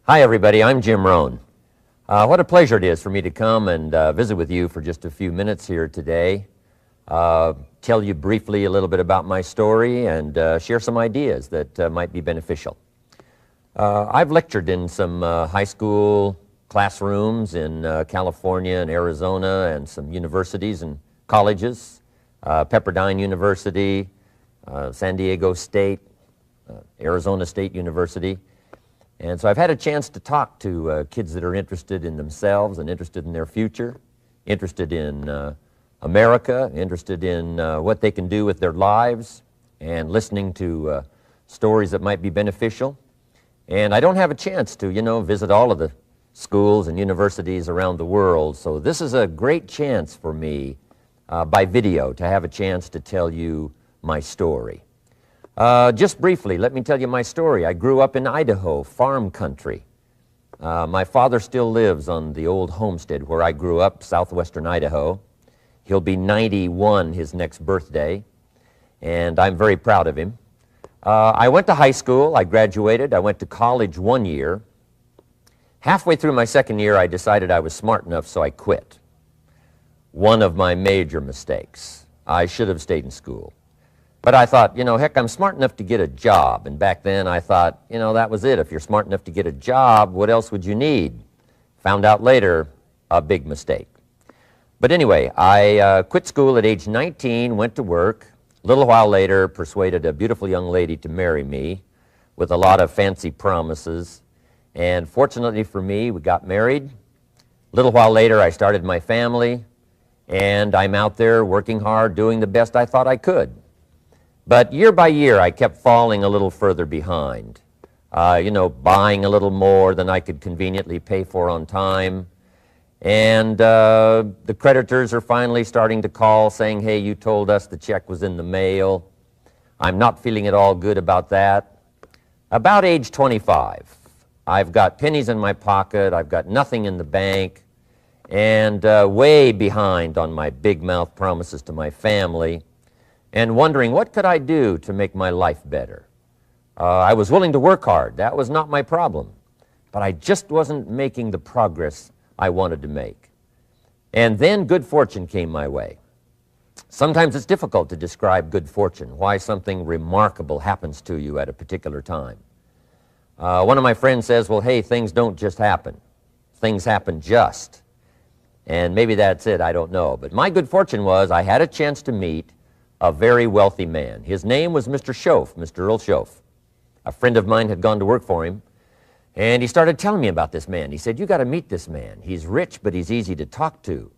Hi everybody, I'm Jim Rohn. What a pleasure it is for me to come and visit with you for just a few minutes here today. Tell you briefly a little bit about my story and share some ideas that might be beneficial. I've lectured in some high school classrooms in California and Arizona and some universities and colleges, Pepperdine University, San Diego State, Arizona State University. And so I've had a chance to talk to kids that are interested in themselves and interested in their future, interested in America, interested in what they can do with their lives, and listening to stories that might be beneficial. And I don't have a chance to, visit all of the schools and universities around the world, so this is a great chance for me by video to have a chance to tell you my story. Just briefly, let me tell you my story. I grew up in Idaho, farm country. My father still lives on the old homestead where I grew up, southwestern Idaho. He'll be 91 his next birthday, and I'm very proud of him. I went to high school. I graduated. I went to college 1 year. Halfway through my second year, I decided I was smart enough, so I quit. One of my major mistakes. I should have stayed in school. But I thought, heck, I'm smart enough to get a job. And back then I thought, that was it. If you're smart enough to get a job, what else would you need? Found out later, a big mistake. But anyway, I quit school at age 19, went to work. A little while later, persuaded a beautiful young lady to marry me with a lot of fancy promises. And fortunately for me, we got married. A little while later, I started my family. And I'm out there working hard, doing the best I thought I could. But year by year, I kept falling a little further behind. Buying a little more than I could conveniently pay for on time. And the creditors are finally starting to call saying, hey, you told us the check was in the mail. I'm not feeling at all good about that. About age 25, I've got pennies in my pocket, I've got nothing in the bank, and way behind on my big mouth promises to my family, and wondering what could I do to make my life better. I was willing to work hard. That was not my problem. But I just wasn't making the progress I wanted to make. And then good fortune came my way. Sometimes it's difficult to describe good fortune, why something remarkable happens to you at a particular time. One of my friends says, well, hey, things don't just happen. Things happen just. And maybe that's it, I don't know. But my good fortune was I had a chance to meet a very wealthy man. His name was Mr. Schoaf, Mr. Earl Schoaf. A friend of mine had gone to work for him, and he started telling me about this man. He said, you got to meet this man. He's rich, but he's easy to talk to.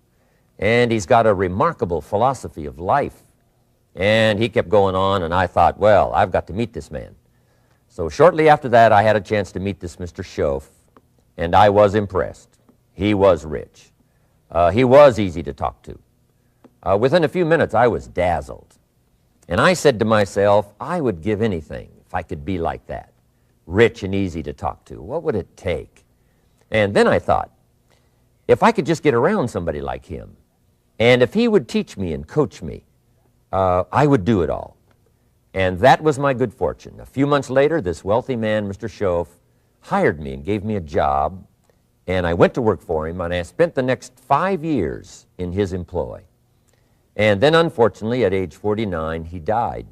And he's got a remarkable philosophy of life. And he kept going on, and I thought, well, I've got to meet this man. So shortly after that, I had a chance to meet this Mr. Schoaf, and I was impressed. He was rich. He was easy to talk to. Within a few minutes, I was dazzled. And I said to myself, I would give anything if I could be like that, rich and easy to talk to. What would it take? And then I thought, if I could just get around somebody like him, and if he would teach me and coach me, I would do it all. And that was my good fortune. A few months later, this wealthy man, Mr. Schoaf, hired me and gave me a job, and I went to work for him, and I spent the next 5 years in his employ. And then, unfortunately, at age 49, he died.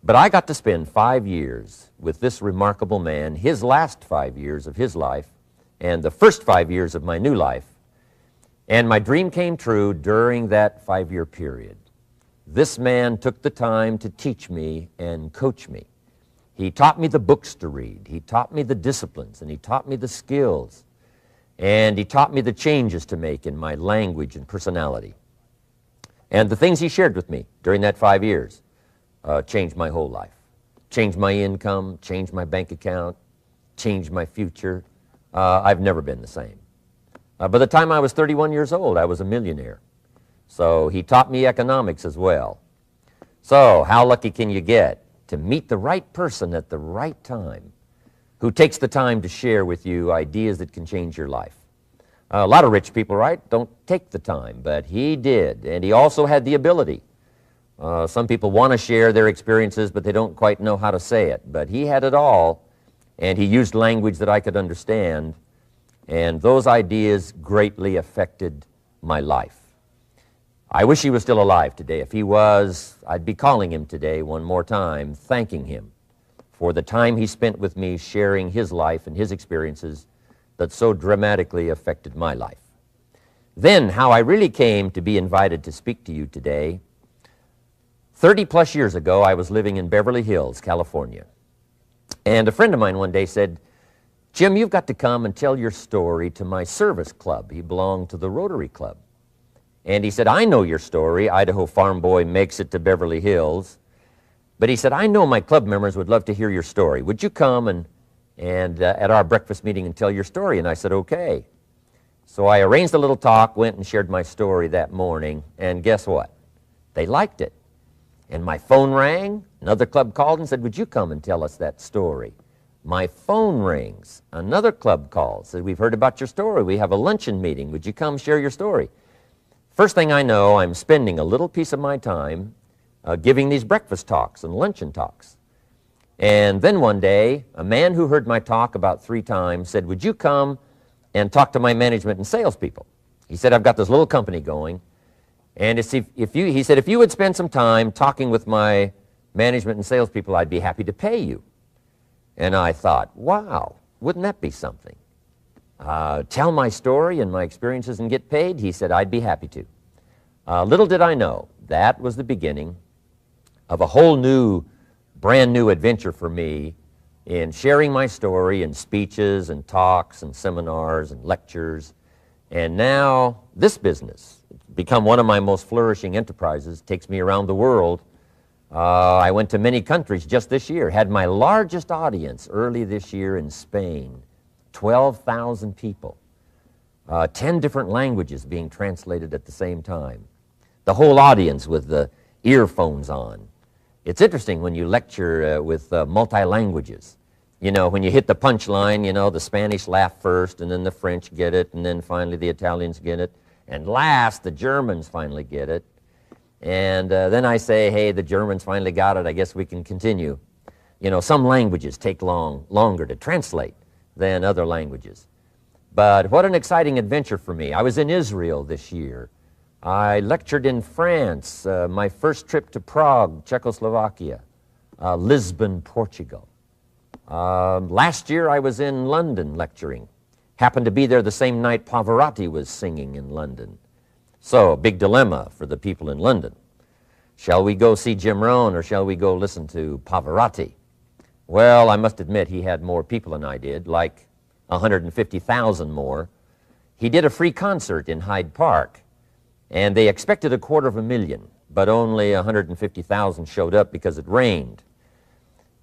But I got to spend 5 years with this remarkable man, his last 5 years of his life, and the first 5 years of my new life. And my dream came true during that 5-year period. This man took the time to teach me and coach me. He taught me the books to read. He taught me the disciplines, and he taught me the skills. And he taught me the changes to make in my language and personality. And the things he shared with me during that 5 years changed my whole life. Changed my income, changed my bank account, changed my future. I've never been the same. By the time I was 31 years old, I was a millionaire. So he taught me economics as well. So how lucky can you get to meet the right person at the right time who takes the time to share with you ideas that can change your life? A lot of rich people, right, don't take the time, but he did, and he also had the ability. Some people want to share their experiences, but they don't quite know how to say it, but he had it all, and he used language that I could understand, and those ideas greatly affected my life. I wish he was still alive today. If he was, I'd be calling him today one more time, thanking him for the time he spent with me sharing his life and his experiences that so dramatically affected my life. Then, how I really came to be invited to speak to you today. 30-plus years ago, I was living in Beverly Hills, California. And a friend of mine one day said, "Jim, you've got to come and tell your story to my service club." He belonged to the Rotary Club. And he said, "I know your story. Idaho farm boy makes it to Beverly Hills." But he said, "I know my club members would love to hear your story. Would you come and at our breakfast meeting and tell your story?" And I said, "Okay." So I arranged a little talk, went and shared my story that morning, and guess what? They liked it. And my phone rang, another club called and said, "Would you come and tell us that story?" My phone rings, another club calls, said, "We've heard about your story. We have a luncheon meeting. Would you come share your story?" First thing I know, I'm spending a little piece of my time giving these breakfast talks and luncheon talks. And then one day, a man who heard my talk about 3 times said, "Would you come and talk to my management and salespeople?" He said, "I've got this little company going, and he said, if you would spend some time talking with my management and salespeople, I'd be happy to pay you." And I thought, wow, wouldn't that be something? Tell my story and my experiences and get paid? He said, "I'd be happy to." Little did I know, that was the beginning of a whole new, brand new adventure for me in sharing my story in speeches and talks and seminars and lectures. And now this business, it's become one of my most flourishing enterprises, takes me around the world. I went to many countries just this year, had my largest audience early this year in Spain, 12,000 people, 10 different languages being translated at the same time. The whole audience with the earphones on. It's interesting when you lecture with multi-languages. You know, when you hit the punchline, you know, the Spanish laugh first, and then the French get it, and then finally the Italians get it, and last the Germans finally get it. And then I say, "Hey, the Germans finally got it, I guess we can continue." You know, some languages take longer to translate than other languages. But what an exciting adventure for me. I was in Israel this year. I lectured in France, my first trip to Prague, Czechoslovakia, Lisbon, Portugal. Last year I was in London lecturing. Happened to be there the same night Pavarotti was singing in London. So, big dilemma for the people in London. Shall we go see Jim Rohn or shall we go listen to Pavarotti? Well, I must admit he had more people than I did, like 150,000 more. He did a free concert in Hyde Park, and they expected 250,000, but only 150,000 showed up because it rained.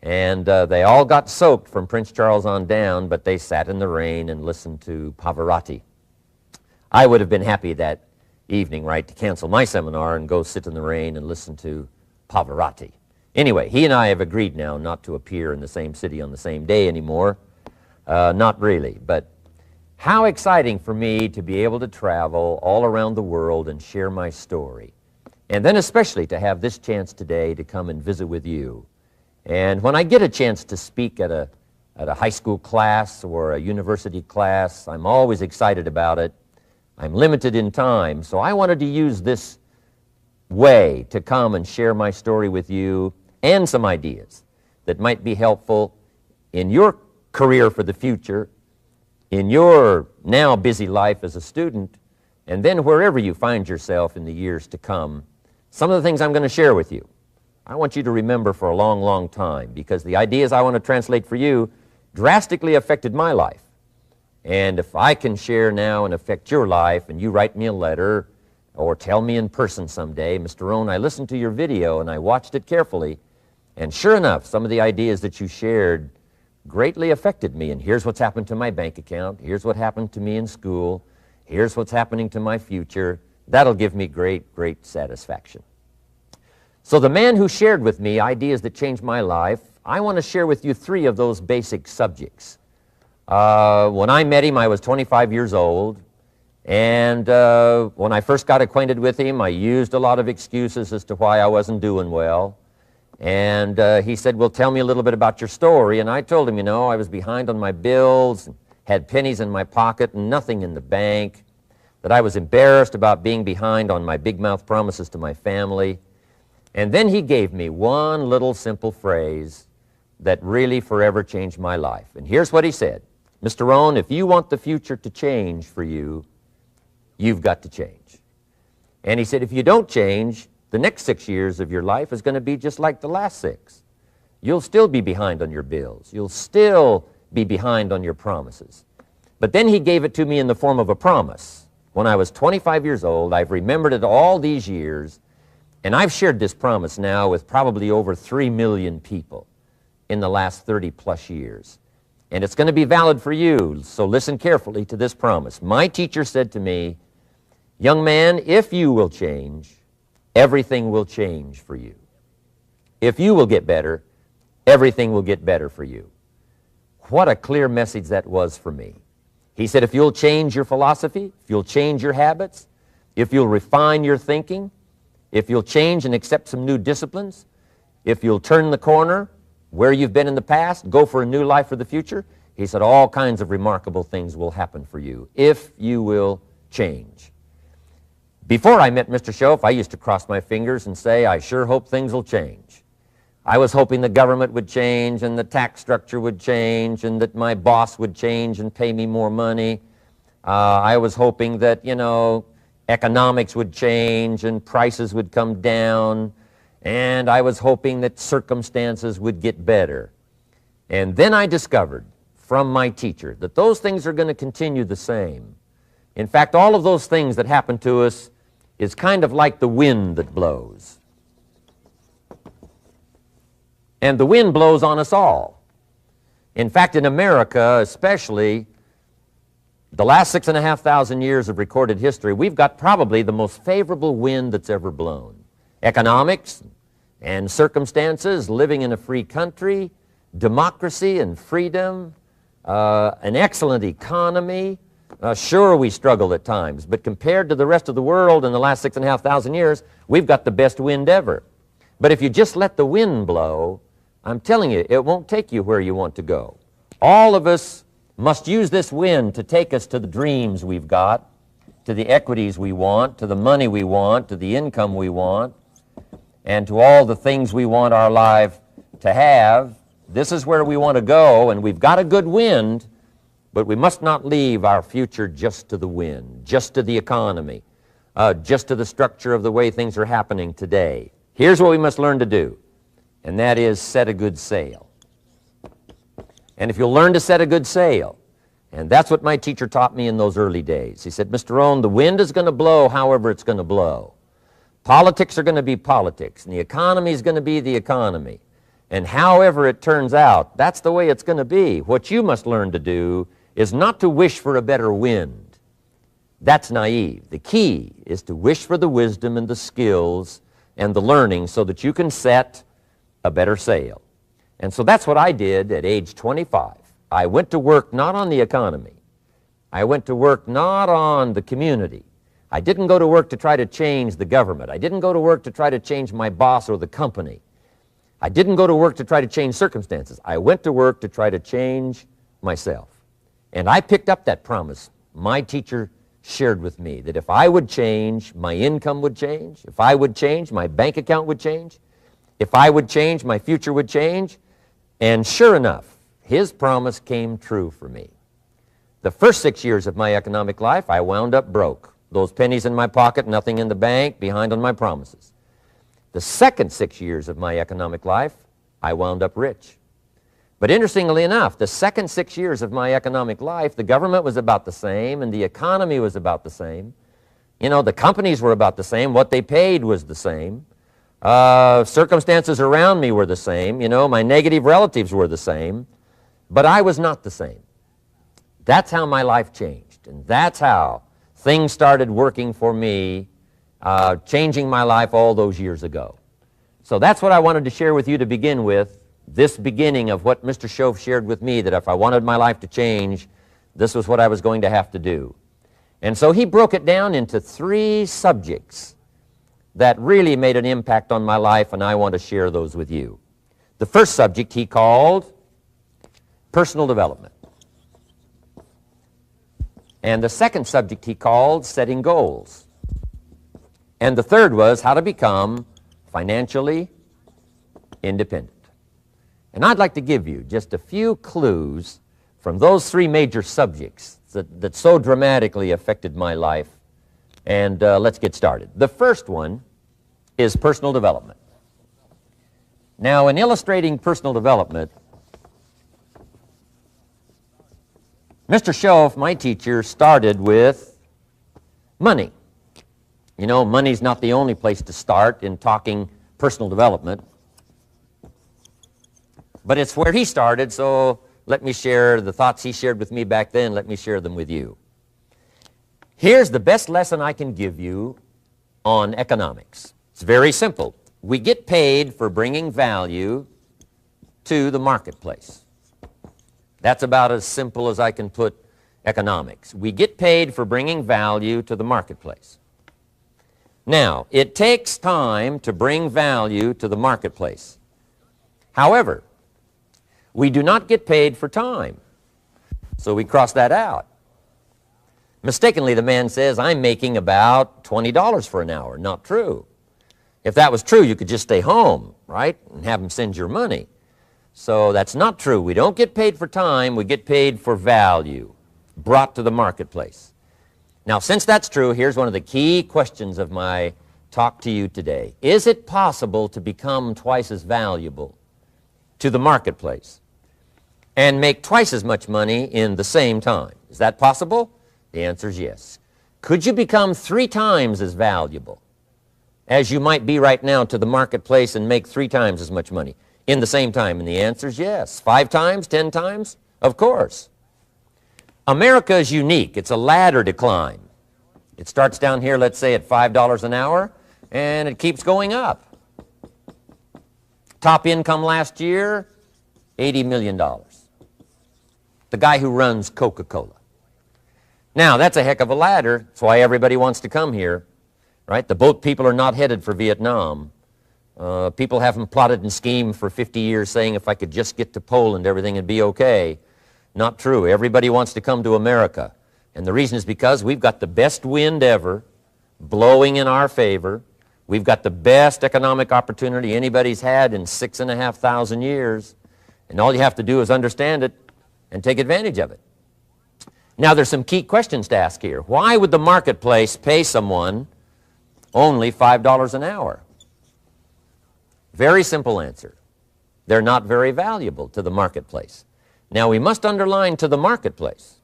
And they all got soaked from Prince Charles on down, but they sat in the rain and listened to Pavarotti. I would have been happy that evening, right, to cancel my seminar and go sit in the rain and listen to Pavarotti. Anyway, he and I have agreed now not to appear in the same city on the same day anymore. Not really, but how exciting for me to be able to travel all around the world and share my story. And then especially to have this chance today to come and visit with you. And when I get a chance to speak at a high school class or a university class, I'm always excited about it. I'm limited in time, so I wanted to use this way to come and share my story with you and some ideas that might be helpful in your career for the future, in your now busy life as a student, and then wherever you find yourself in the years to come. Some of the things I'm going to share with you, I want you to remember for a long, long time, because the ideas I want to translate for you drastically affected my life. And if I can share now and affect your life, and you write me a letter or tell me in person someday, "Mr. Rohn, I listened to your video and I watched it carefully, and sure enough, some of the ideas that you shared greatly affected me, and here's what's happened to my bank account, here's what happened to me in school, here's what's happening to my future," that'll give me great, great satisfaction. So the man who shared with me ideas that changed my life, I want to share with you 3 of those basic subjects. When I met him, I was 25 years old, and when I first got acquainted with him, I used a lot of excuses as to why I wasn't doing well. And he said, well, tell me a little bit about your story. And I told him, you know, I was behind on my bills, had pennies in my pocket and nothing in the bank, that I was embarrassed about being behind on my big mouth promises to my family. And then he gave me one little simple phrase that really forever changed my life. And here's what he said. Mr. Rohn, if you want the future to change for you, you've got to change. And he said, if you don't change, the next 6 years of your life is going to be just like the last 6. You'll still be behind on your bills. You'll still be behind on your promises. But then he gave it to me in the form of a promise. When I was 25 years old, I've remembered it all these years, and I've shared this promise now with probably over 3 million people in the last 30-plus years. And it's going to be valid for you, so listen carefully to this promise. My teacher said to me, young man, if you will change, everything will change for you. If you will get better, everything will get better for you. What a clear message that was for me. He said, if you'll change your philosophy, if you'll change your habits, if you'll refine your thinking, if you'll change and accept some new disciplines, if you'll turn the corner where you've been in the past, go for a new life for the future, he said all kinds of remarkable things will happen for you if you will change. Before I met Mr. Schoaf, I used to cross my fingers and say, I sure hope things will change. I was hoping the government would change and the tax structure would change and that my boss would change and pay me more money. I was hoping that, you know, economics would change and prices would come down, and I was hoping that circumstances would get better. And then I discovered from my teacher that those things are going to continue the same. In fact, all of those things that happen to us is kind of like the wind that blows. And the wind blows on us all. In fact, in America especially, the last 6,500 years of recorded history, we've got probably the most favorable wind that's ever blown. Economics and circumstances, living in a free country, democracy and freedom, an excellent economy. Sure, we struggle at times, but compared to the rest of the world in the last 6,500 years, we've got the best wind ever. But if you just let the wind blow, I'm telling you, it won't take you where you want to go. All of us must use this wind to take us to the dreams we've got, to the equities we want, to the money we want, to the income we want, and to all the things we want our life to have. This is where we want to go, and we've got a good wind, but we must not leave our future just to the wind, just to the economy, just to the structure of the way things are happening today. Here's what we must learn to do, and that is set a good sail. And if you'll learn to set a good sail, and that's what my teacher taught me in those early days. He said, Mr. Rohn, the wind is going to blow however it's going to blow. Politics are going to be politics, and the economy is going to be the economy. And however it turns out, that's the way it's going to be. What you must learn to do is not to wish for a better wind. That's naive. The key is to wish for the wisdom and the skills and the learning so that you can set a better sail. And so that's what I did at age 25. I went to work not on the economy. I went to work not on the community. I didn't go to work to try to change the government. I didn't go to work to try to change my boss or the company. I didn't go to work to try to change circumstances. I went to work to try to change myself. And I picked up that promise my teacher shared with me, that if I would change, my income would change. If I would change, my bank account would change. If I would change, my future would change. And sure enough, his promise came true for me. The first 6 years of my economic life, I wound up broke. Those pennies in my pocket, nothing in the bank, behind on my promises. The second 6 years of my economic life, I wound up rich. But interestingly enough, the second 6 years of my economic life, the government was about the same and the economy was about the same. You know, the companies were about the same. What they paid was the same. Circumstances around me were the same. You know, my negative relatives were the same. But I was not the same. That's how my life changed. And that's how things started working for me, changing my life all those years ago. So that's what I wanted to share with you to begin with, this beginning of what Mr. Schoaf shared with me, that if I wanted my life to change, this was what I was going to have to do. And so he broke it down into 3 subjects that really made an impact on my life, and I want to share those with you. The first subject he called personal development. And the second subject he called setting goals. And the third was how to become financially independent. And I'd like to give you just a few clues from those three major subjects that so dramatically affected my life. And let's get started. The first one is personal development. Now, in illustrating personal development, Mr. Schoaf, my teacher, started with money. You know, money's not the only place to start in talking personal development, but it's where he started, so let me share the thoughts he shared with me back then. Let me share them with you. Here's the best lesson I can give you on economics. It's very simple. We get paid for bringing value to the marketplace. That's about as simple as I can put economics. We get paid for bringing value to the marketplace. Now, it takes time to bring value to the marketplace. However, we do not get paid for time, so we cross that out. Mistakenly, the man says, I'm making about $20 for an hour. Not true. If that was true, you could just stay home, right, and have him send your money. So that's not true. We don't get paid for time. We get paid for value brought to the marketplace. Now, since that's true, here's one of the key questions of my talk to you today. Is it possible to become twice as valuable to the marketplace and make twice as much money in the same time? Is that possible? The answer is yes. Could you become 3 times as valuable as you might be right now to the marketplace and make 3 times as much money in the same time? And the answer is yes. 5 times, 10 times? Of course. America is unique. It's a ladder to climb. It starts down here, let's say, at $5 an hour, and it keeps going up. Top income last year, $80 million. The guy who runs Coca-Cola. Now, that's a heck of a ladder. That's why everybody wants to come here, right? The boat people are not headed for Vietnam. People haven't plotted and schemed for 50 years saying if I could just get to Poland, everything would be okay. Not true. Everybody wants to come to America. And the reason is because we've got the best wind ever blowing in our favor. We've got the best economic opportunity anybody's had in 6,500 years. And all you have to do is understand it and take advantage of it. Now, there's some key questions to ask here. Why would the marketplace pay someone only $5 an hour? Very simple answer. They're not very valuable to the marketplace. Now, we must underline to the marketplace.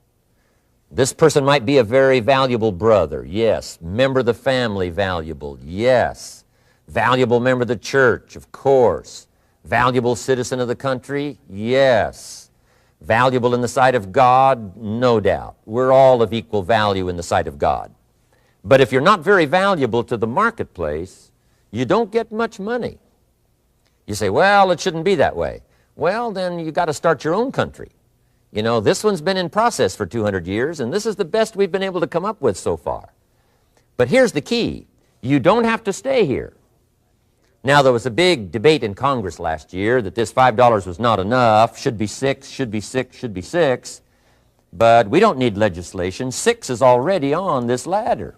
This person might be a very valuable brother. Yes. Member of the family, valuable. Yes. Valuable member of the church, of course. Valuable citizen of the country? Yes. Valuable in the sight of God? No doubt. We're all of equal value in the sight of God. But if you're not very valuable to the marketplace, you don't get much money. You say, well, it shouldn't be that way. Well, then you got to start your own country. You know, this one's been in process for 200 years, and this is the best we've been able to come up with so far. But here's the key. You don't have to stay here. Now, there was a big debate in Congress last year that this $5 was not enough, should be 6, should be 6, should be 6. But we don't need legislation. 6 is already on this ladder.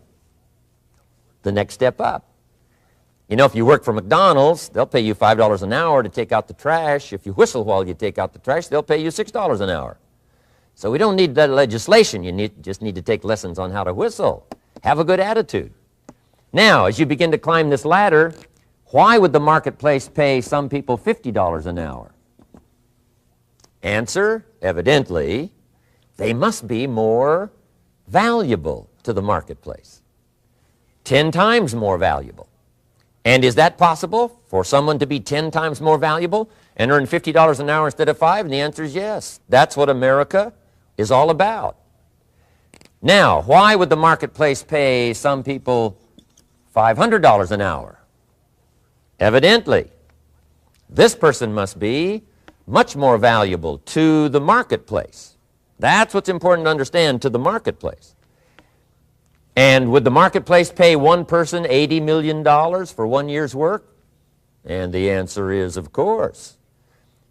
The next step up. You know, if you work for McDonald's, they'll pay you $5 an hour to take out the trash. If you whistle while you take out the trash, they'll pay you $6 an hour. So we don't need that legislation. You just need to take lessons on how to whistle. Have a good attitude. Now, as you begin to climb this ladder, why would the marketplace pay some people $50 an hour? Answer, evidently, they must be more valuable to the marketplace. 10 times more valuable. And is that possible for someone to be 10 times more valuable and earn $50 an hour instead of 5? And the answer is yes. That's what America is all about. Now, why would the marketplace pay some people $500 an hour? Evidently, this person must be much more valuable to the marketplace. That's what's important to understand, to the marketplace. And would the marketplace pay one person $80 million for 1 year's work? And the answer is, of course.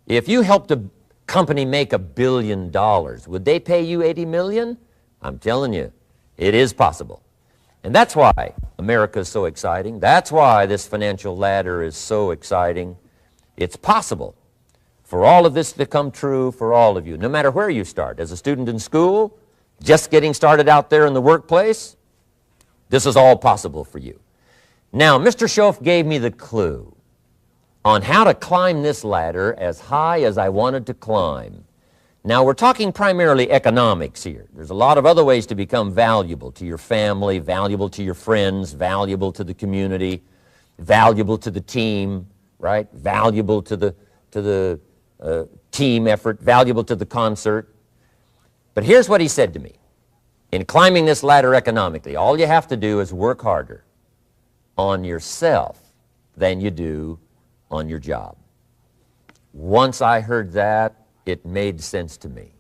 If you helped a company make $1 billion, would they pay you $80 million? I'm telling you, it is possible. And that's why America is so exciting. That's why this financial ladder is so exciting. It's possible for all of this to come true for all of you, no matter where you start. As a student in school, just getting started out there in the workplace, this is all possible for you. Now, Mr. Schoaf gave me the clue on how to climb this ladder as high as I wanted to climb. Now, we're talking primarily economics here. There's a lot of other ways to become valuable to your family, valuable to your friends, valuable to the community, valuable to the team, right? Valuable to the team effort, valuable to the concert. But here's what he said to me. In climbing this ladder economically, all you have to do is work harder on yourself than you do on your job. Once I heard that, it made sense to me.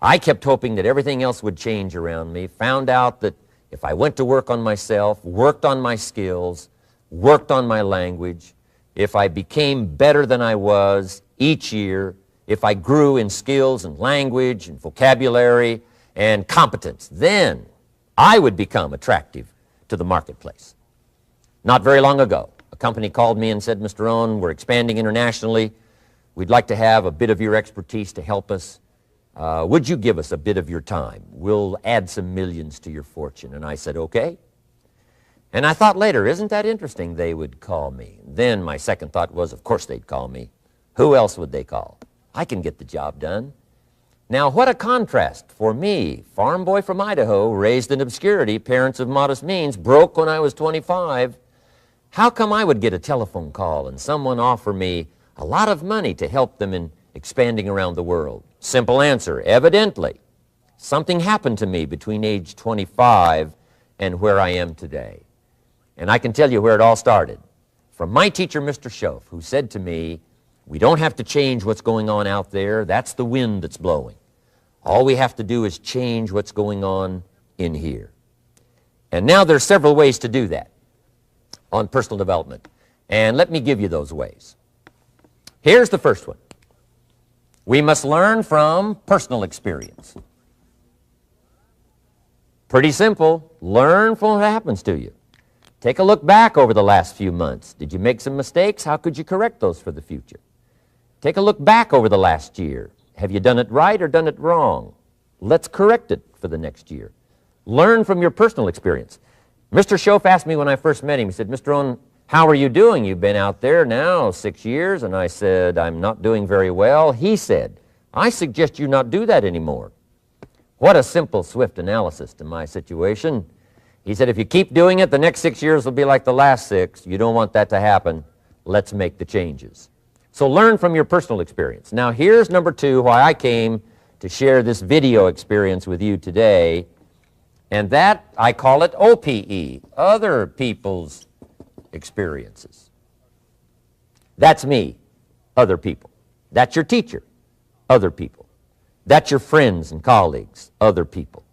I kept hoping that everything else would change around me, found out that if I went to work on myself, worked on my skills, worked on my language, if I became better than I was each year, if I grew in skills and language and vocabulary and competence, then I would become attractive to the marketplace. Not very long ago, a company called me and said, Mr. Rohn, we're expanding internationally. We'd like to have a bit of your expertise to help us. Would you give us a bit of your time? We'll add some millions to your fortune. And I said, okay. And I thought later, isn't that interesting they would call me? Then my second thought was, of course they'd call me. Who else would they call? I can get the job done. Now, what a contrast for me, farm boy from Idaho, raised in obscurity, parents of modest means, broke when I was 25. How come I would get a telephone call and someone offer me a lot of money to help them in expanding around the world? Simple answer, evidently. Something happened to me between age 25 and where I am today. And I can tell you where it all started. From my teacher, Mr. Schoaf, who said to me, we don't have to change what's going on out there. That's the wind that's blowing. All we have to do is change what's going on in here. And now there's several ways to do that on personal development. And let me give you those ways. Here's the first one. We must learn from personal experience. Pretty simple. Learn from what happens to you. Take a look back over the last few months. Did you make some mistakes? How could you correct those for the future? Take a look back over the last year. Have you done it right or done it wrong? Let's correct it for the next year. Learn from your personal experience. Mr. Schoaf asked me when I first met him, he said, Mr. Rohn, how are you doing? You've been out there now 6 years. And I said, I'm not doing very well. He said, I suggest you not do that anymore. What a simple, swift analysis to my situation. He said, if you keep doing it, the next 6 years will be like the last 6. You don't want that to happen. Let's make the changes. So learn from your personal experience. Now here's number 2, why I came to share this video experience with you today. And that, I call it OPE, other people's experiences. That's me, other people. That's your teacher, other people. That's your friends and colleagues, other people.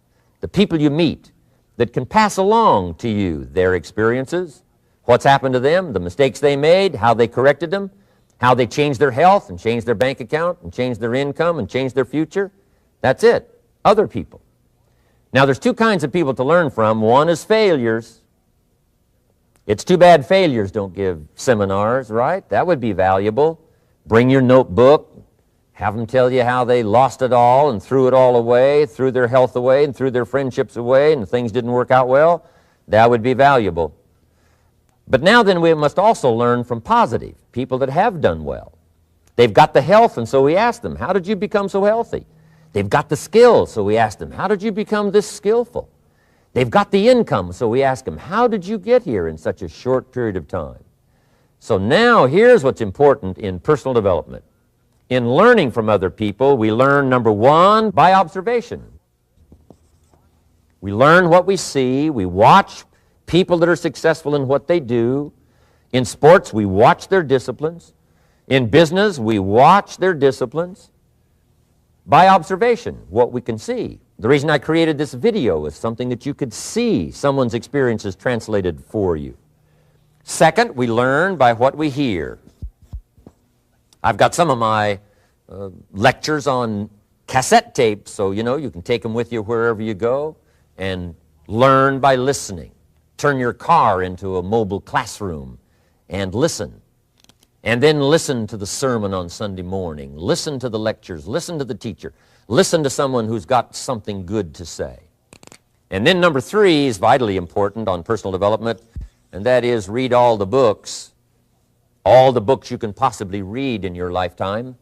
The people you meet that can pass along to you their experiences, what's happened to them, the mistakes they made, how they corrected them, how they changed their health and changed their bank account and changed their income and changed their future. That's it, other people. Now there's 2 kinds of people to learn from. One is failures. It's too bad failures don't give seminars, right? That would be valuable. Bring your notebook, have them tell you how they lost it all and threw it all away, threw their health away and threw their friendships away and things didn't work out well. That would be valuable. But now then we must also learn from positive, people that have done well. They've got the health, and so we ask them, how did you become so healthy? They've got the skills, so we ask them, how did you become this skillful? They've got the income, so we ask them, how did you get here in such a short period of time? So now here's what's important in personal development. In learning from other people, we learn, number 1, by observation. We learn what we see. We watch people that are successful in what they do. In sports, we watch their disciplines. In business, we watch their disciplines. By observation, what we can see, The reason I created this video is something that you could see someone's experiences translated for you. Second, we learn by what we hear. I've got some of my lectures on cassette tapes, so you can take them with you wherever you go and learn by listening. Turn your car into a mobile classroom and listen. And then listen to the sermon on Sunday morning. Listen to the lectures. Listen to the teacher. Listen to someone who's got something good to say. And then number 3 is vitally important on personal development, and that is read all the books you can possibly read in your lifetime.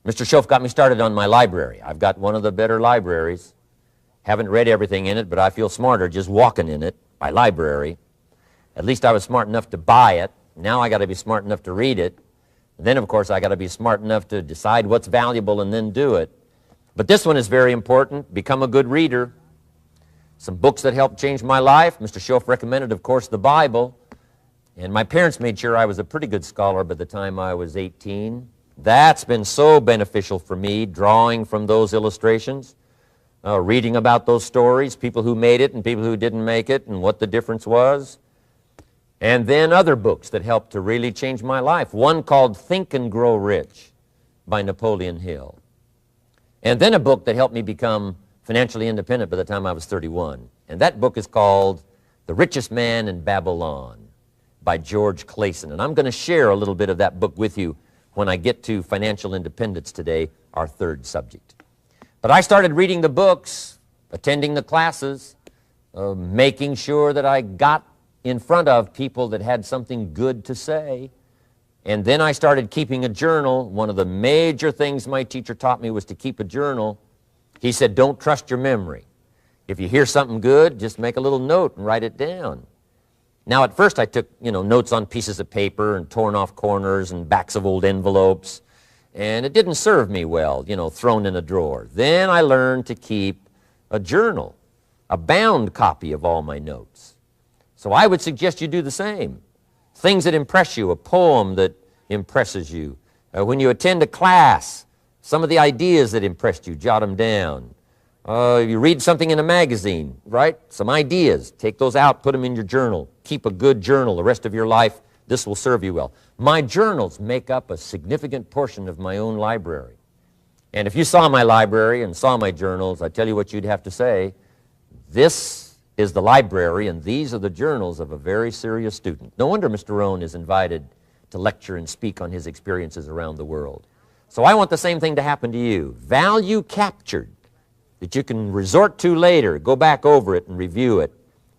Mr. Schoaf got me started on my library. I've got one of the better libraries. Haven't read everything in it, but I feel smarter just walking in it, my library. At least I was smart enough to buy it. Now I got to be smart enough to read it. And then, of course, I got to be smart enough to decide what's valuable and then do it. But this one is very important. Become a good reader. Some books that helped change my life. Mr. Schoaf recommended, of course, the Bible. And my parents made sure I was a pretty good scholar by the time I was 18. That's been so beneficial for me, drawing from those illustrations, reading about those stories, people who made it and people who didn't make it, and what the difference was. And then other books that helped to really change my life. One called Think and Grow Rich by Napoleon Hill. And then a book that helped me become financially independent by the time I was 31. And that book is called The Richest Man in Babylon by George Clason. And I'm going to share a little bit of that book with you when I get to financial independence today, our third subject. But I started reading the books, attending the classes, making sure that I got in front of people that had something good to say. And then I started keeping a journal. One of the major things my teacher taught me was to keep a journal. He said, don't trust your memory. If you hear something good, just make a little note and write it down. Now, at first I took, notes on pieces of paper and torn off corners and backs of old envelopes. And it didn't serve me well, thrown in a drawer. Then I learned to keep a journal, a bound copy of all my notes. So I would suggest you do the same. Things that impress you, a poem that impresses you. When you attend a class, some of the ideas that impressed you, jot them down. You read something in a magazine, right? Some ideas. Take those out, put them in your journal. Keep a good journal the rest of your life. This will serve you well. My journals make up a significant portion of my own library. And if you saw my library and saw my journals, I tell you what you'd have to say. This is the library, and these are the journals of a very serious student. No wonder Mr. Rohn is invited to lecture and speak on his experiences around the world. So I want the same thing to happen to you. Value captured that you can resort to later, go back over it and review it,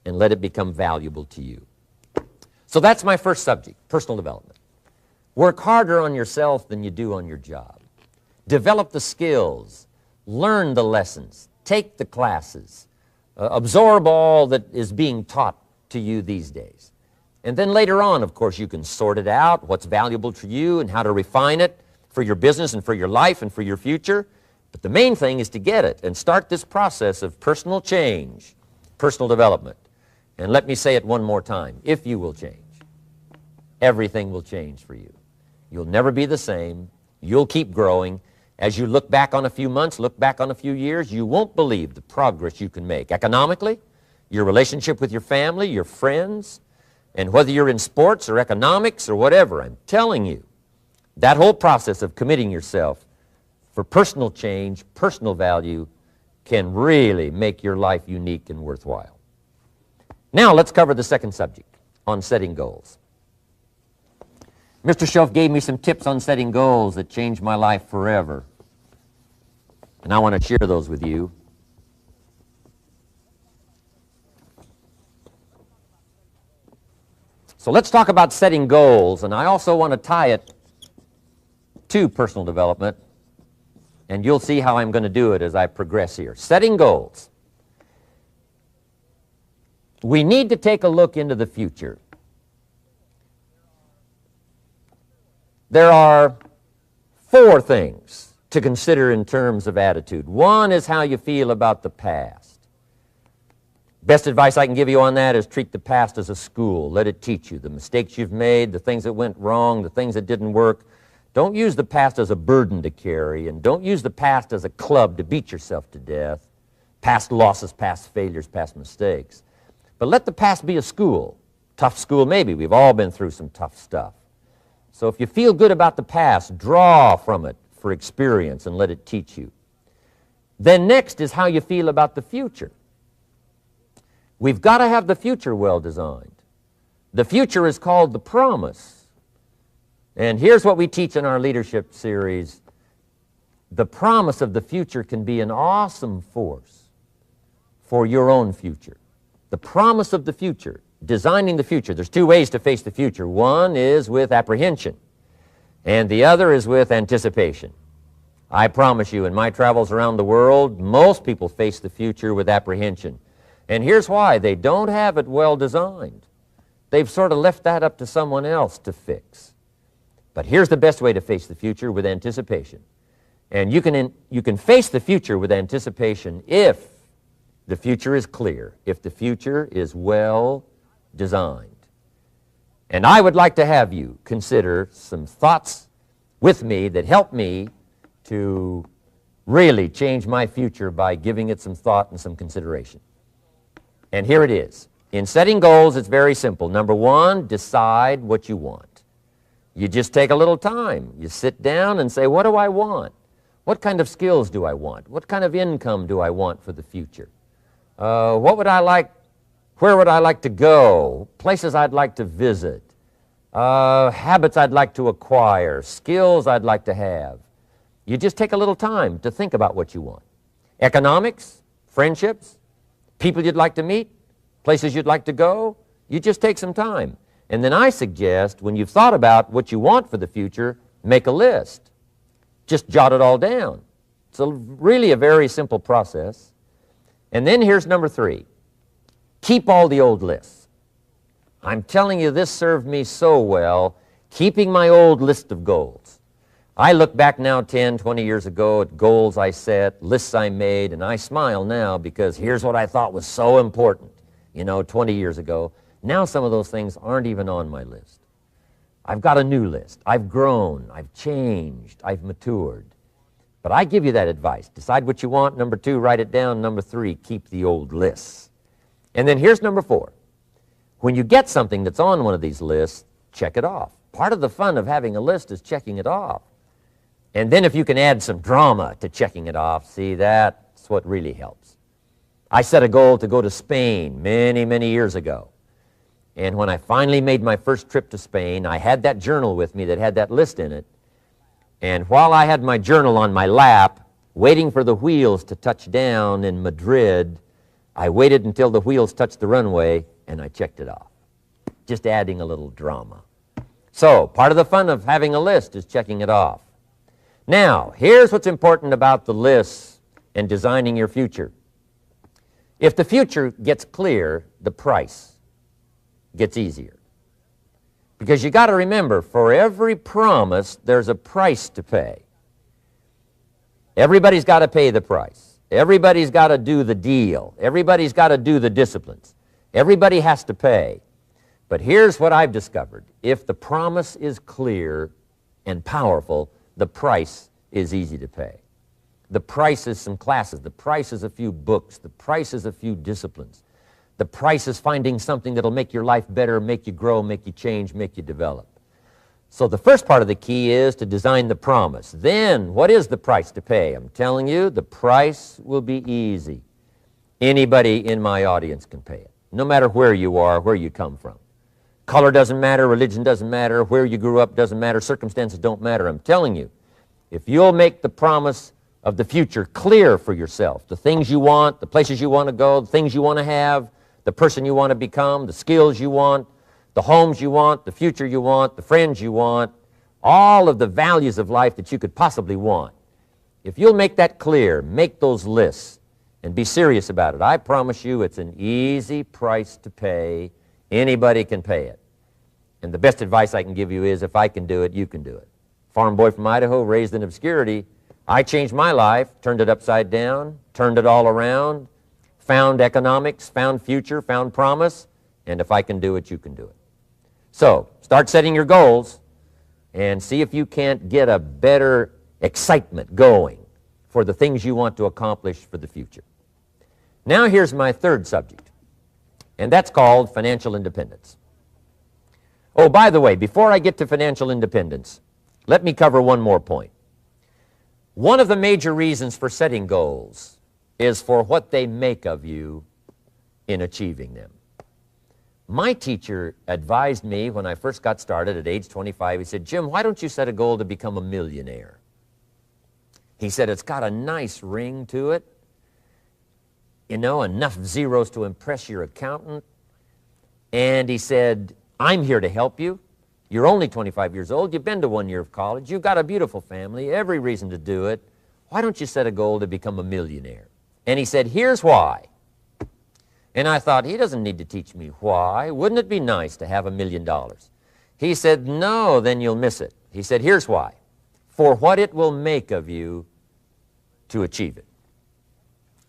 and let it become valuable to you. So that's my first subject, personal development. Work harder on yourself than you do on your job. Develop the skills, learn the lessons, take the classes, absorb all that is being taught to you these days. And then later on, of course, you can sort it out, what's valuable to you and how to refine it for your business and for your life and for your future. But the main thing is to get it and start this process of personal change, personal development. And let me say it one more time. If you will change, everything will change for you. You'll never be the same. You'll keep growing. As you look back on a few months, look back on a few years, you won't believe the progress you can make. Economically, your relationship with your family, your friends, and whether you're in sports or economics or whatever, I'm telling you, that whole process of committing yourself for personal change, personal value, can really make your life unique and worthwhile. Now let's cover the second subject, on setting goals. Mr. Schoaf gave me some tips on setting goals that changed my life forever. And I want to share those with you. So let's talk about setting goals, and I also want to tie it to personal development, and you'll see how I'm going to do it as I progress here. Setting goals. We need to take a look into the future. There are 4 things to consider in terms of attitude. One is how you feel about the past. Best advice I can give you on that is treat the past as a school. Let it teach you the mistakes you've made, the things that went wrong, the things that didn't work. Don't use the past as a burden to carry, and don't use the past as a club to beat yourself to death. past losses, past failures, past mistakes. But let the past be a school. Tough school maybe. We've all been through some tough stuff. So if you feel good about the past, draw from it for experience and let it teach you. Then next is how you feel about the future. We've got to have the future well designed. The future is called the promise. And here's what we teach in our leadership series. The promise of the future can be an awesome force for your own future. The promise of the future, designing the future. There's two ways to face the future. One is with apprehension, and the other is with anticipation. I promise you, in my travels around the world, most people face the future with apprehension. And here's why. They don't have it well designed. They've sort of left that up to someone else to fix. But here's the best way to face the future, with anticipation. And you can face the future with anticipation if the future is clear, if the future is well designed. And I would like to have you consider some thoughts with me that help me to really change my future by giving it some thought and some consideration. And here it is. In setting goals, it's very simple. Number one, decide what you want. You just take a little time. You sit down and say, what do I want? What kind of skills do I want? What kind of income do I want for the future? What would I like? Where would I like to go? Places I'd like to visit. Habits I'd like to acquire. Skills I'd like to have. You just take a little time to think about what you want. Economics, friendships, people you'd like to meet, places you'd like to go. You just take some time. And then I suggest, when you've thought about what you want for the future, make a list. Just jot it all down. It's really a very simple process. And then here's number three. Keep all the old lists. I'm telling you, this served me so well, keeping my old list of goals. I look back now 10, 20 years ago at goals I set, lists I made, and I smile now because here's what I thought was so important, 20 years ago. Now some of those things aren't even on my list. I've got a new list. I've grown. I've changed. I've matured. But I give you that advice. Decide what you want. Number two, write it down. Number three, keep the old lists. And then here's number four. When you get something that's on one of these lists, check it off. Part of the fun of having a list is checking it off. And then if you can add some drama to checking it off, see, that's what really helps. I set a goal to go to Spain many, many years ago. And when I finally made my first trip to Spain, I had that journal with me that had that list in it. And while I had my journal on my lap, waiting for the wheels to touch down in Madrid, I waited until the wheels touched the runway, and I checked it off. Just adding a little drama. So, part of the fun of having a list is checking it off. Now, here's what's important about the lists and designing your future. If the future gets clear, the price gets easier. Because you got to remember, for every promise, there's a price to pay. Everybody's got to pay the price. Everybody's got to do the deal. Everybody's got to do the disciplines. Everybody has to pay. But here's what I've discovered. If the promise is clear and powerful, the price is easy to pay. The price is some classes. The price is a few books. The price is a few disciplines. The price is finding something that'll make your life better, make you grow, make you change, make you develop. So the first part of the key is to design the promise. Then, what is the price to pay? I'm telling you, the price will be easy. Anybody in my audience can pay it, no matter where you are, where you come from. Color doesn't matter, religion doesn't matter, where you grew up doesn't matter, circumstances don't matter. I'm telling you, if you'll make the promise of the future clear for yourself, the things you want, the places you want to go, the things you want to have, the person you want to become, the skills you want, the homes you want, the future you want, the friends you want, all of the values of life that you could possibly want. If you'll make that clear, make those lists, and be serious about it, I promise you it's an easy price to pay. Anybody can pay it. And the best advice I can give you is, if I can do it, you can do it. Farm boy from Idaho, raised in obscurity, I changed my life, turned it upside down, turned it all around, found economics, found future, found promise, and if I can do it, you can do it. So, start setting your goals and see if you can't get a better excitement going for the things you want to accomplish for the future. Now here's my third subject, and that's called financial independence. Oh, by the way, before I get to financial independence, let me cover one more point. One of the major reasons for setting goals is for what they make of you in achieving them. My teacher advised me when I first got started at age 25, he said, "Jim, why don't you set a goal to become a millionaire?" He said, "It's got a nice ring to it. You know, enough zeros to impress your accountant." And he said, "I'm here to help you. You're only 25 years old. You've been to 1 year of college. You've got a beautiful family, every reason to do it. Why don't you set a goal to become a millionaire?" And he said, "Here's why." And I thought, he doesn't need to teach me why. Wouldn't it be nice to have $1 million? He said, "No, then you'll miss it." He said, "Here's why. For what it will make of you to achieve it."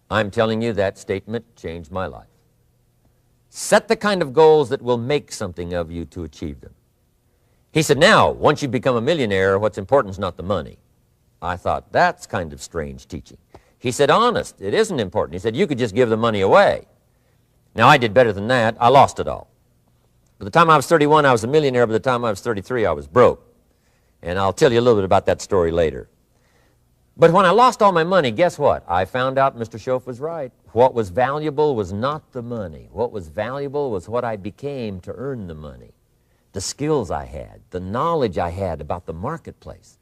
I'm telling you, that statement changed my life. Set the kind of goals that will make something of you to achieve them. He said, "Now, once you become a millionaire, what's important is not the money." I thought, that's kind of strange teaching. He said, "Honest, it isn't important." He said, "You could just give the money away." Now, I did better than that. I lost it all. By the time I was 31, I was a millionaire. By the time I was 33, I was broke. And I'll tell you a little bit about that story later. But when I lost all my money, guess what? I found out Mr. Schoaf was right. What was valuable was not the money. What was valuable was what I became to earn the money. The skills I had, the knowledge I had about the marketplace,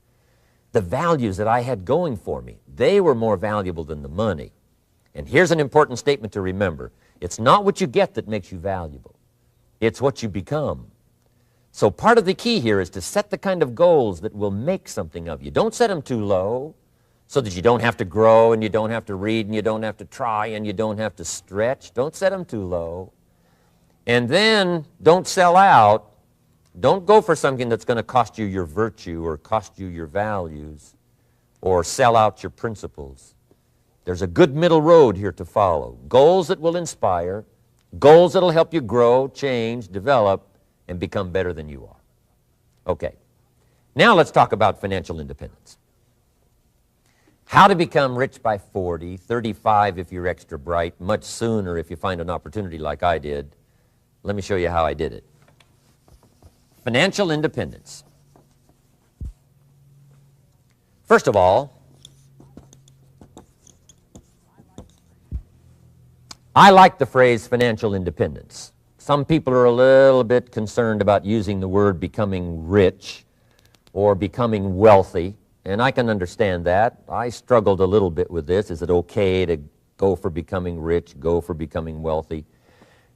the values that I had going for me, they were more valuable than the money. And here's an important statement to remember. It's not what you get that makes you valuable. It's what you become. So part of the key here is to set the kind of goals that will make something of you. Don't set them too low so that you don't have to grow and you don't have to read and you don't have to try and you don't have to stretch. Don't set them too low. And then don't sell out. Don't go for something that's going to cost you your virtue or cost you your values or sell out your principles. There's a good middle road here to follow. Goals that will inspire, goals that will help you grow, change, develop, and become better than you are. Okay, now let's talk about financial independence. How to become rich by 40, 35 if you're extra bright, much sooner if you find an opportunity like I did. Let me show you how I did it. Financial independence. First of all, I like the phrase financial independence. Some people are a little bit concerned about using the word becoming rich or becoming wealthy, and I can understand that. I struggled a little bit with this. Is it okay to go for becoming rich, go for becoming wealthy?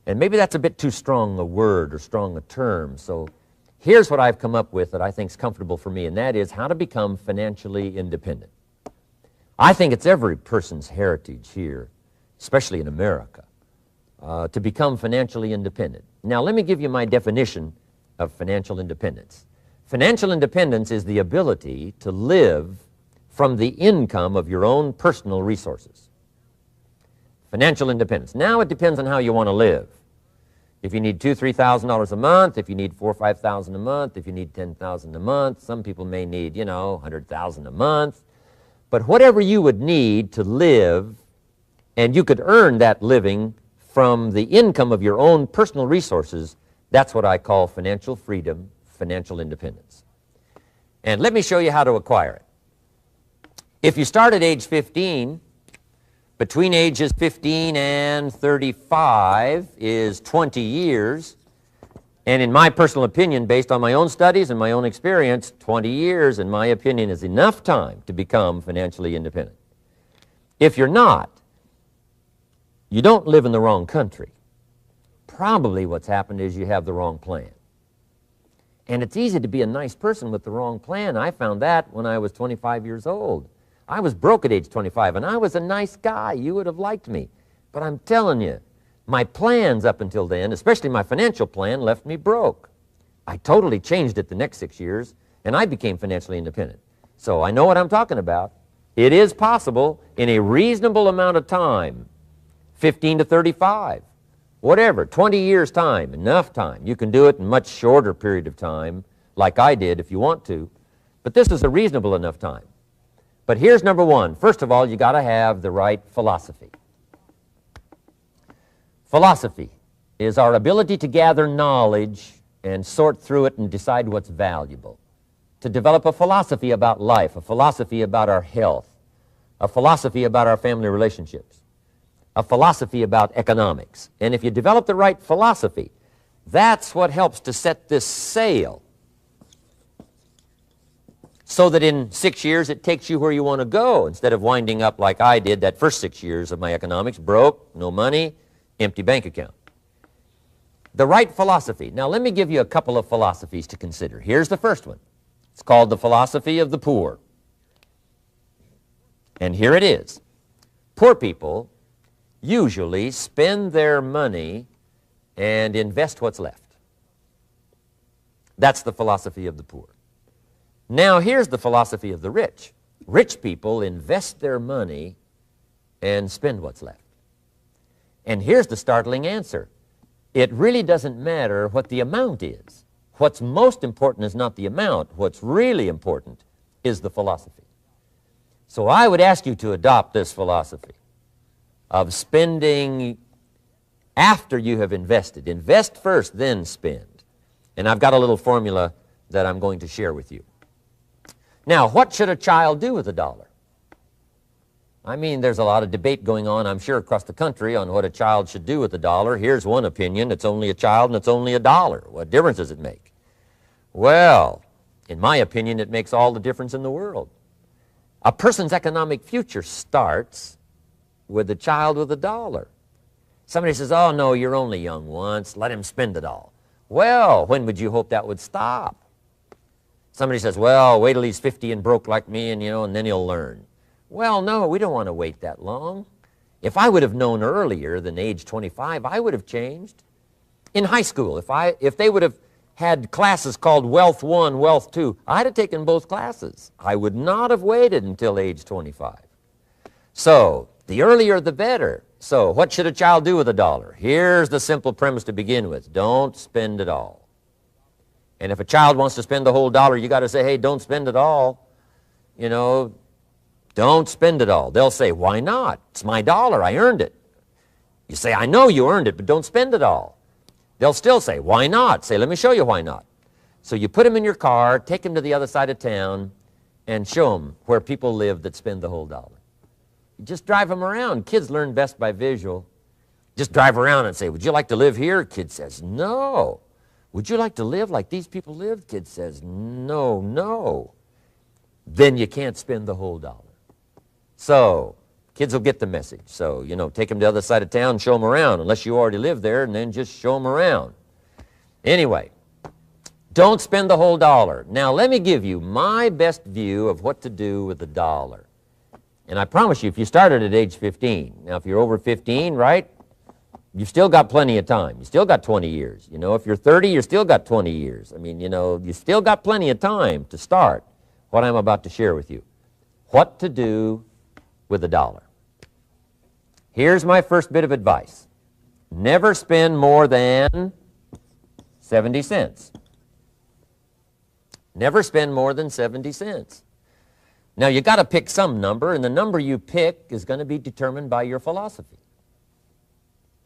And maybe that's a bit too strong a word or strong a term. So here's what I've come up with that I think is comfortable for me, and that is how to become financially independent. I think it's every person's heritage here, especially in America, to become financially independent. Now, let me give you my definition of financial independence. Financial independence is the ability to live from the income of your own personal resources. Financial independence. Now, it depends on how you want to live. If you need $2,000, $3,000 a month, if you need $4,000 or $5,000 a month, if you need $10,000 a month, some people may need, $100,000 a month. But whatever you would need to live, and you could earn that living from the income of your own personal resources, that's what I call financial freedom, financial independence. And let me show you how to acquire it. If you start at age 15, between ages 15 and 35 is 20 years. And in my personal opinion, based on my own studies and my own experience, 20 years, in my opinion, is enough time to become financially independent. If you're not, you don't live in the wrong country. Probably what's happened is you have the wrong plan. And it's easy to be a nice person with the wrong plan. I found that when I was 25 years old. I was broke at age 25, and I was a nice guy. You would have liked me. But I'm telling you, my plans up until then, especially my financial plan, left me broke. I totally changed it the next 6 years, and I became financially independent. So I know what I'm talking about. It is possible in a reasonable amount of time, 15 to 35, whatever, 20 years time, enough time. You can do it in a much shorter period of time, like I did if you want to. But this is a reasonable enough time. But here's number one. First of all, you got to have the right philosophy. Philosophy is our ability to gather knowledge and sort through it and decide what's valuable. To develop a philosophy about life, a philosophy about our health, a philosophy about our family relationships, a philosophy about economics. And if you develop the right philosophy, that's what helps to set this sail so that in 6 years it takes you where you want to go instead of winding up like I did that first 6 years of my economics, broke, no money, empty bank account. The right philosophy. Now let me give you a couple of philosophies to consider. Here's the first one. It's called the philosophy of the poor. And here it is. Poor people usually spend their money and invest what's left. That's the philosophy of the poor. Now here's the philosophy of the rich. Rich people invest their money and spend what's left. And here's the startling answer. It really doesn't matter what the amount is. What's most important is not the amount. What's really important is the philosophy. So I would ask you to adopt this philosophy of spending after you have invested. Invest first, then spend. And I've got a little formula that I'm going to share with you. Now, what should a child do with $1? I mean, there's a lot of debate going on, I'm sure, across the country on what a child should do with $1. Here's one opinion. It's only a child and it's only $1. What difference does it make? Well, in my opinion, it makes all the difference in the world. A person's economic future starts with a child with $1. Somebody says, oh, no, you're only young once. Let him spend it all. Well, when would you hope that would stop? Somebody says, well, wait till he's 50 and broke like me and, and then he'll learn. Well, no, we don't want to wait that long. If I would have known earlier than age 25, I would have changed. In high school, if they would have had classes called Wealth 1, Wealth 2, I'd have taken both classes. I would not have waited until age 25. So, the earlier the better. So, what should a child do with $1? Here's the simple premise to begin with. Don't spend it all. And if a child wants to spend the whole $1, you got to say, hey, don't spend it all. Don't spend it all. They'll say, why not? It's my $1. I earned it. You say, I know you earned it, but don't spend it all. They'll still say, why not? Say, let me show you why not. So you put them in your car, take them to the other side of town, and show them where people live that spend the whole $1. You just drive them around. Kids learn best by visual. Just drive around and say, would you like to live here? Kid says, no. Would you like to live like these people live? Kid says, no, no. Then you can't spend the whole $1. So, kids will get the message. So, take them to the other side of town, show them around, unless you already live there, and then just show them around. Anyway, don't spend the whole $1. Now, let me give you my best view of what to do with $1. And I promise you, if you started at age 15, now if you're over 15, right, you've still got plenty of time. You still got 20 years. If you're 30, you've still got 20 years. I mean, you still got plenty of time to start what I'm about to share with you. What to do with $1. Here's my first bit of advice. Never spend more than 70 cents. Never spend more than 70 cents. Now, you got to pick some number, and the number you pick is going to be determined by your philosophy.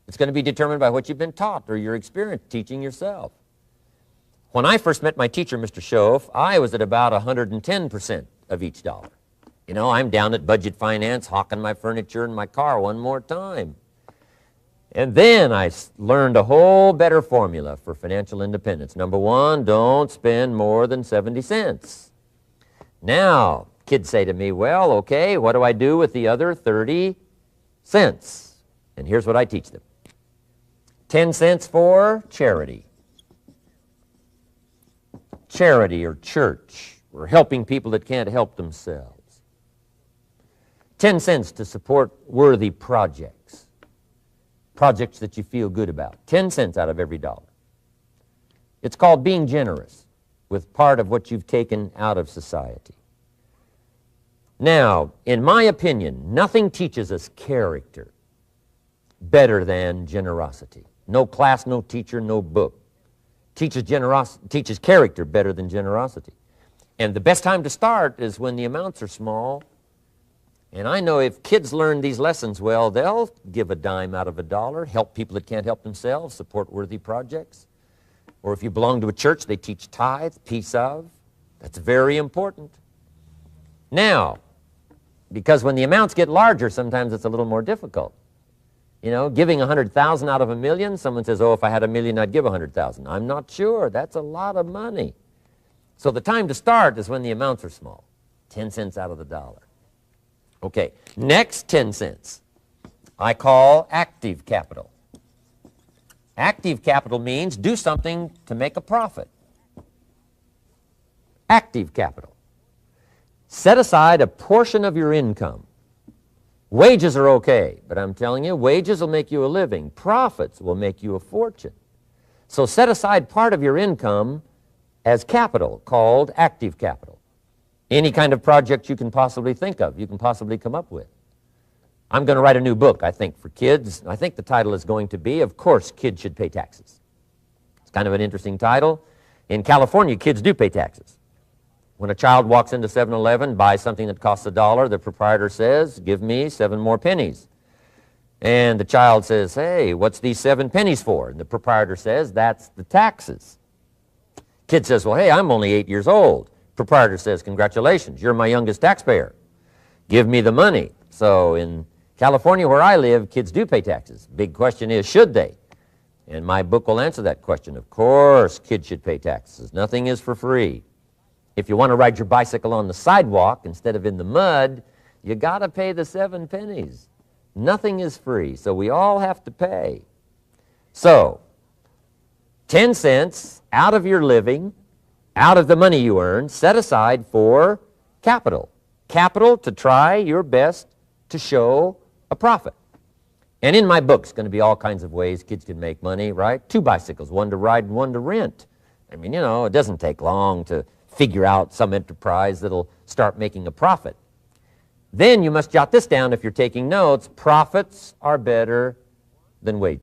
It's going to be determined by what you've been taught or your experience teaching yourself. When I first met my teacher, Mr. Schoaf, I was at about 110% of each $1. I'm down at Budget Finance, hawking my furniture and my car one more time. And then I learned a whole better formula for financial independence. Number one, don't spend more than 70 cents. Now, kids say to me, well, okay, what do I do with the other 30 cents? And here's what I teach them. 10 cents for charity. Charity or church, or helping people that can't help themselves. 10 cents to support worthy projects. Projects that you feel good about. 10 cents out of every $1. It's called being generous with part of what you've taken out of society. Now, in my opinion, nothing teaches us character better than generosity. No class, no teacher, no book teaches character better than generosity. And the best time to start is when the amounts are small And I know if kids learn these lessons well, they'll give a dime out of a dollar, help people that can't help themselves, support worthy projects. Or if you belong to a church, they teach tithe, piece of. That's very important. Now, because when the amounts get larger, sometimes it's a little more difficult. You know, giving 100,000 out of a million, someone says, oh, if I had a million, I'd give 100,000. I'm not sure. That's a lot of money. So the time to start is when the amounts are small, 10 cents out of the dollar. Okay, next 10 cents I call active capital. Active capital means do something to make a profit. Active capital. Set aside a portion of your income. Wages are okay, but I'm telling you, wages will make you a living. Profits will make you a fortune. So set aside part of your income as capital, called active capital. Any kind of project you can possibly think of, you can possibly come up with. I'm going to write a new book, I think, for kids. I think the title is going to be, Of Course Kids Should Pay Taxes. It's kind of an interesting title. In California, kids do pay taxes. When a child walks into 7-Eleven, buys something that costs $1, the proprietor says, give me 7 more pennies. And the child says, hey, what's these 7 pennies for? And the proprietor says, that's the taxes. Kid says, well, hey, I'm only 8 years old. Proprietor says, congratulations, you're my youngest taxpayer. Give me the money. So in California, where I live, kids do pay taxes. Big question is, should they? And my book will answer that question. Of course, kids should pay taxes. Nothing is for free. If you want to ride your bicycle on the sidewalk instead of in the mud, you got to pay the 7 pennies. Nothing is free, so we all have to pay. So, 10 cents out of your living, out of the money you earn, set aside for capital. Capital to try your best to show a profit. And in my book, it's going to be all kinds of ways kids can make money, right? 2 bicycles, one to ride and one to rent. I mean, you know, it doesn't take long to figure out some enterprise that'll start making a profit. Then you must jot this down if you're taking notes. Profits are better than wages.